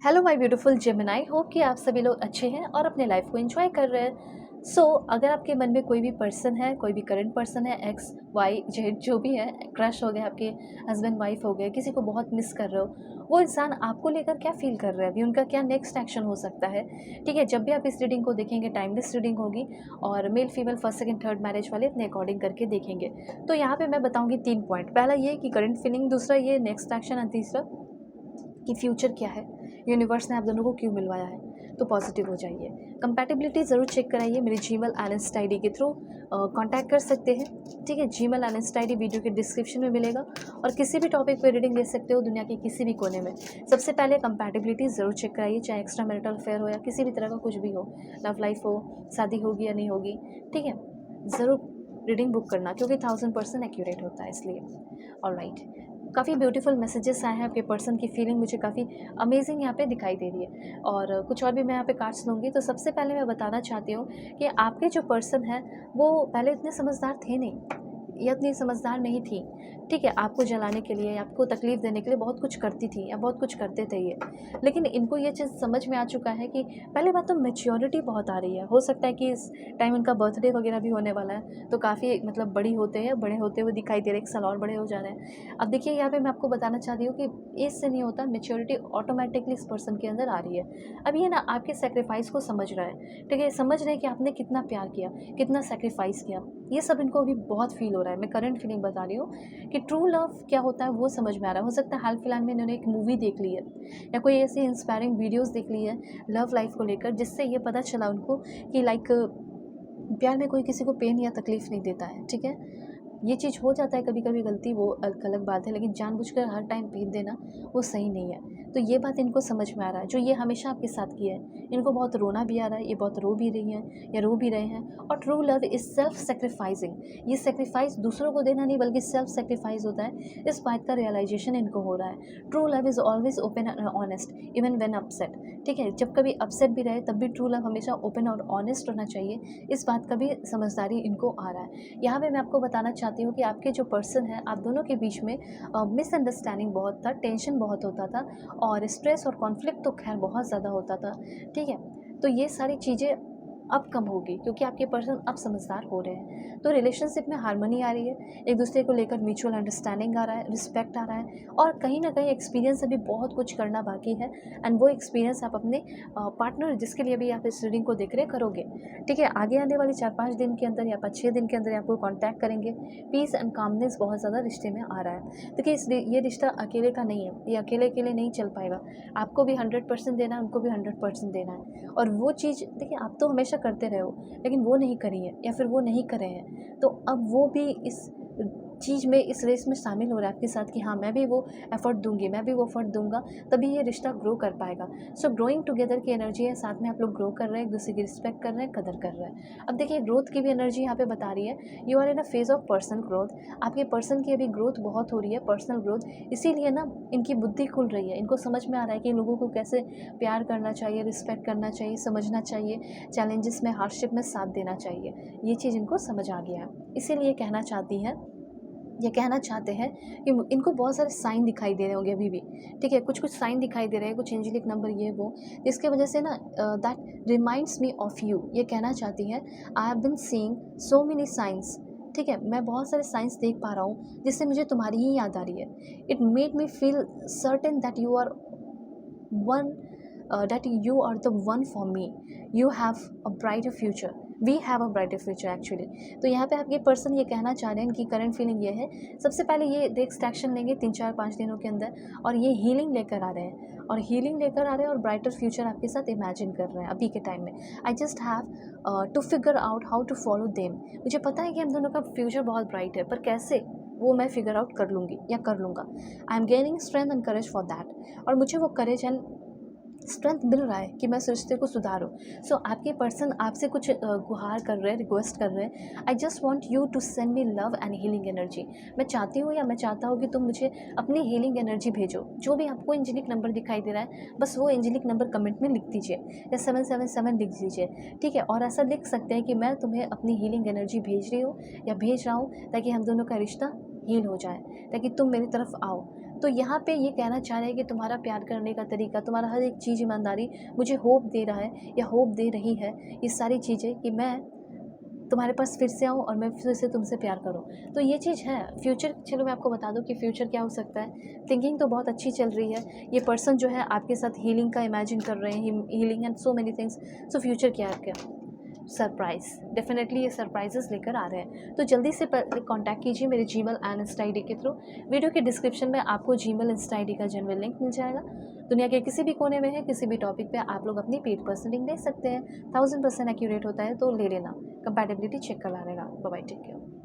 Hello my beautiful Gemini, hope कि आप सभी लोग अच्छे हैं और अपने लाइफ को एंजॉय कर रहे हैं। अगर आपके मन में कोई भी पर्सन है, कोई भी करंट पर्सन है, एक्स वाई जेड जो भी है, क्रश हो गया, आपके हस्बैंड वाइफ हो गए, किसी को बहुत मिस कर रहे हो, वो इंसान आपको लेकर क्या फील कर रहा है, अभी उनका क्या नेक्स्ट एक्शन हो सकता है। ठीक है, जब भी आप इस रीडिंग को देखेंगे टाइमलेस रीडिंग होगी और male female first second third marriage वाले अपने अकॉर्डिंग करके देखेंगे। तो यहाँ पे मैं बताऊंगी 3 पॉइंट। पहला ये कि करंट फीलिंग, दूसरा ये नेक्स्ट एक्शन, और तीसरा कि फ्यूचर क्या है, यूनिवर्स ने आप दोनों को क्यों मिलवाया है। तो पॉजिटिव हो जाइए। कंपैटिबिलिटी ज़रूर चेक कराइए। मेरे Gmail and Insta I D के थ्रू कांटेक्ट कर सकते हैं। ठीक है, Gmail and Insta I D video के डिस्क्रिप्शन में मिलेगा और किसी भी टॉपिक पे रीडिंग ले सकते हो दुनिया के किसी भी कोने में। सबसे पहले कंपैटिबिलिटी ज़रूर चेक कराइए, चाहे एक्स्ट्रा मैरिटल अफेयर हो या किसी भी तरह का कुछ भी हो, लव लाइफ हो, शादी होगी या नहीं होगी। ठीक है, ज़रूर रीडिंग बुक करना क्योंकि 1000% एक्यूरेट होता है, इसलिए। ऑलराइट, काफ़ी ब्यूटीफुल मैसेजेस आए हैं। आपके पर्सन की फीलिंग मुझे काफ़ी अमेजिंग यहाँ पे दिखाई दे रही है और कुछ और भी मैं यहाँ पे कार्ड्स लूँगी। तो सबसे पहले मैं बताना चाहती हूँ कि आपके जो पर्सन है वो पहले इतने समझदार थे नहीं या इतनी समझदार नहीं थी। ठीक है, आपको जलाने के लिए, आपको तकलीफ़ देने के लिए बहुत कुछ करती थी या बहुत कुछ करते थे ये। लेकिन इनको ये चीज़ समझ में आ चुका है कि पहली बात तो मैच्योरिटी बहुत आ रही है। हो सकता है कि इस टाइम उनका बर्थडे वगैरह भी होने वाला है, तो काफ़ी मतलब बड़ी होते हैं, बड़े होते हुए दिखाई दे रहे हैं, 1 साल और बड़े हो जा रहे हैं। अब देखिए, यहाँ पे मैं आपको बताना चाह रही हूँ कि एज से नहीं होता, मैच्योरिटी ऑटोमेटिकली इस पर्सन के अंदर आ रही है। अब ये ना आपके सेक्रीफाइस को समझ रहा है। ठीक है, समझ रहे हैं कि आपने कितना प्यार किया, कितना सेक्रीफाइस किया। ये सब इनको अभी बहुत फील हो रहा है। मैं करंट फीलिंग बता रही हूँ कि ट्रू लव क्या होता है वो समझ में आ रहा है। हो सकता है हाल फिलहाल में इन्होंने एक मूवी देख ली है या कोई ऐसी इंस्पायरिंग वीडियोस देख ली है लव लाइफ को लेकर, जिससे ये पता चला उनको कि लाइक प्यार में कोई किसी को पेन या तकलीफ़ नहीं देता है। ठीक है, ये चीज़ हो जाता है कभी कभी गलती, वो अलग बात है, लेकिन जानबूझकर हर टाइम पेन देना वो सही नहीं है। तो ये बात इनको समझ में आ रहा है, जो ये हमेशा आपके साथ किया है। इनको बहुत रोना भी आ रहा है, ये बहुत रो भी रही हैं या रो भी रहे हैं। और true love is self sacrificing. ये सेक्रीफाइस दूसरों को देना नहीं बल्कि सेल्फ सेक्रीफाइस होता है। इस बात का रियलाइजेशन इनको हो रहा है। True love is always open and honest even when upset. ठीक है, जब कभी अपसेट भी रहे तब भी ट्रू लव हमेशा ओपन और ऑनेस्ट होना चाहिए। इस बात का भी समझदारी इनको आ रहा है। यहाँ पे मैं आपको बताना चाहती हूँ कि आपके जो पर्सन है, आप दोनों के बीच में मिसअंडरस्टैंडिंग बहुत था, टेंशन बहुत होता था और स्ट्रेस और कॉन्फ्लिक्ट तो खैर बहुत ज़्यादा होता था। ठीक है, तो ये सारी चीज़ें अब कम होगी क्योंकि आपके पर्सन अब समझदार हो रहे हैं। तो रिलेशनशिप में हार्मनी आ रही है, एक दूसरे को लेकर म्यूचुअल अंडरस्टैंडिंग आ रहा है, रिस्पेक्ट आ रहा है और कहीं ना कहीं एक्सपीरियंस अभी बहुत कुछ करना बाकी है। एंड वो एक्सपीरियंस आप अपने पार्टनर जिसके लिए भी आप इस रीडिंग को देख रहे हैं करोगे। ठीक है, आगे आने वाले 4-5 दिन के अंदर या 5-6 दिन के अंदर आपको कॉन्टैक्ट करेंगे। पीस एंड कामनेस बहुत ज़्यादा रिश्ते में आ रहा है। देखिए, ये रिश्ता अकेले का नहीं है, ये अकेले अकेले नहीं चल पाएगा। आपको भी 100% देना है, उनको भी 100% देना है। और वो चीज़ देखिए, आप तो हमेशा करते रहे हो लेकिन वो नहीं करी है या फिर वो नहीं करे हैं, तो अब वो भी इस चीज़ में, इस रेस में शामिल हो रहा है आपके साथ कि हाँ, मैं भी वो एफर्ट दूंगी, मैं भी वो एफर्ट दूंगा, तभी ये रिश्ता ग्रो कर पाएगा। सो ग्रोइंग टुगेदर की एनर्जी है, साथ में आप लोग ग्रो कर रहे हैं, एक दूसरे की रिस्पेक्ट कर रहे हैं, कदर कर रहे हैं। अब देखिए, ग्रोथ की भी एनर्जी यहाँ पे बता रही है। You are in a phase of personal growth. आपके पर्सन की अभी ग्रोथ बहुत हो रही है, पर्सनल ग्रोथ। इसीलिए ना इनकी बुद्धि खुल रही है, इनको समझ में आ रहा है कि लोगों को कैसे प्यार करना चाहिए, रिस्पेक्ट करना चाहिए, समझना चाहिए, चैलेंजेस में, हार्डशिप में साथ देना चाहिए। ये चीज़ इनको समझ आ गया है, इसीलिए कहना चाहती हैं, ये कहना चाहते हैं कि इनको बहुत सारे साइन दिखाई दे रहे होंगे अभी भी। ठीक है, कुछ कुछ साइन दिखाई दे रहे हैं, कुछ एंजेलिक नंबर ये वो, जिसके वजह से ना that reminds me of you. ये कहना चाहती हैं, I have been seeing so many signs. ठीक है, मैं बहुत सारे साइंस देख पा रहा हूँ जिससे मुझे तुम्हारी ही याद आ रही है। It made me feel certain that you are one, that you are the one for me. You have a brighter future. We have a brighter future actually. तो यहाँ पे आपके पर्सन ये कहना चाह रहे हैं कि करंट फीलिंग ये है। सबसे पहले ये नेक्स्ट एक्शन लेंगे 3-4-5 दिनों के अंदर और ये हीलिंग लेकर आ रहे हैं, और हीलिंग लेकर आ रहे हैं और ब्राइटर फ्यूचर आपके साथ इमेजिन कर रहे हैं अभी के टाइम में। I just have to figure out how to follow them. मुझे पता है कि हम दोनों का फ्यूचर बहुत ब्राइट है, पर कैसे वो मैं फिगर आउट कर लूँगी या कर लूँगा। I am gaining strength and courage for that. और मुझे वो करेज एंड स्ट्रेंथ मिल रहा है कि मैं इस रिश्ते को सुधारूँ। सो आपके पर्सन आपसे कुछ गुहार कर रहे हैं, रिक्वेस्ट कर रहे हैं। I just want you to send me love and healing energy. मैं चाहती हूँ या मैं चाहता हूँ कि तुम मुझे अपनी हीलिंग एनर्जी भेजो। जो भी आपको एंजेलिक नंबर दिखाई दे रहा है, बस वो एंजेलिक नंबर कमेंट में लिख दीजिए या 777 लिख दीजिए। ठीक है, और ऐसा लिख सकते हैं कि मैं तुम्हें अपनी हीलिंग एनर्जी भेज रही हूँ या भेज रहा हूँ, ताकि हम दोनों का रिश्ता हील हो जाए, ताकि तुम मेरी तरफ आओ। तो यहाँ पे ये कहना चाह रहे हैं कि तुम्हारा प्यार करने का तरीका, तुम्हारा हर एक चीज़, ईमानदारी मुझे होप दे रहा है या होप दे रही है, ये सारी चीज़ें, कि मैं तुम्हारे पास फिर से आऊँ और मैं फिर से तुमसे प्यार करूँ। तो ये चीज़ है। फ्यूचर, चलो मैं आपको बता दूँ कि फ्यूचर क्या हो सकता है। थिंकिंग तो बहुत अच्छी चल रही है। ये पर्सन जो है आपके साथ हीलिंग का इमेजिन कर रहे हैं, healing and so many things. So future क्या है आपका? सरप्राइज़, डेफिनेटली ये सरप्राइजेस लेकर आ रहे हैं। तो जल्दी से कांटेक्ट कीजिए मेरे जीमेल एंड इंस्टा आईडी के थ्रू। वीडियो के डिस्क्रिप्शन में आपको जीमेल इंस्टा आईडी का जेन्युइन लिंक मिल जाएगा। दुनिया के किसी भी कोने में है, किसी भी टॉपिक पे आप लोग अपनी पेड पर्सनलिंग ले सकते हैं। 1000% एक्यूरेट होता है, तो ले लेना। कंपैटिबिलिटी चेक कर लेगा। Bye bye, take care.